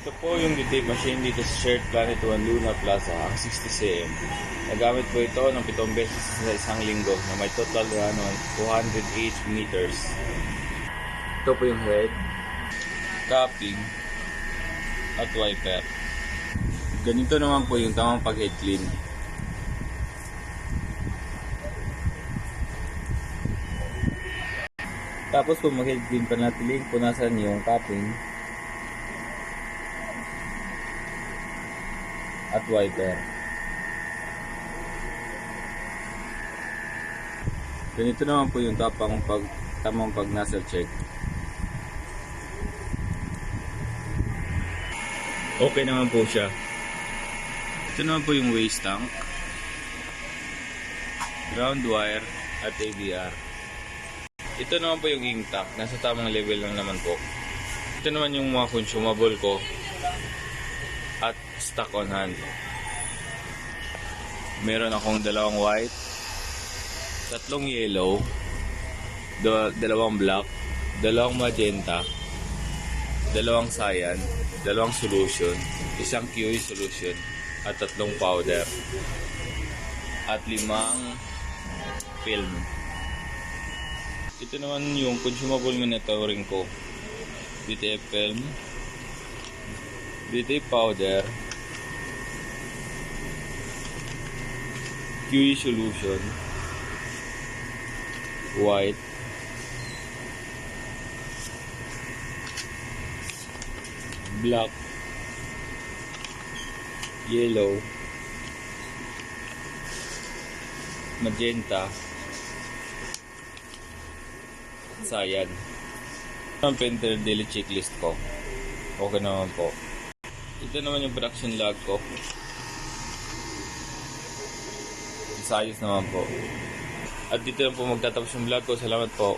Ito po yung detail machine dito sa Shared Planet 1 Luna Plaza, 60 cm. Nagamit po ito ng 7 beses sa isang linggo na may total run on 208 meters. Ito po yung head, capping, at wiper. Ganito naman po yung tamang pag-head clean. Tapos po mag-head clean, panatiling punasan yung capping at wiper. Ganito naman po yung tamang pag nozzle check. Okay naman po siya. Ito naman po yung waste tank, ground wire at ABR. Ito naman po yung ink tank, nasa tamang level lang naman po. Ito naman yung mga consumable ko at stock on hand. Meron akong 2 white, 3 yellow, 2 black, 2 magenta, 2 cyan, 2 solution, 1 QE solution, at 3 powder, at 5 film. Ito naman yung consumable monitoring ko. DTF film, DTF powder, QE solution, white, black, yellow, magenta, cyan. Ang printer daily checklist ko. Okay naman po. Ito naman yung production log ko. Ayos naman po. At dito na po magtatapos yung vlog ko. Salamat po.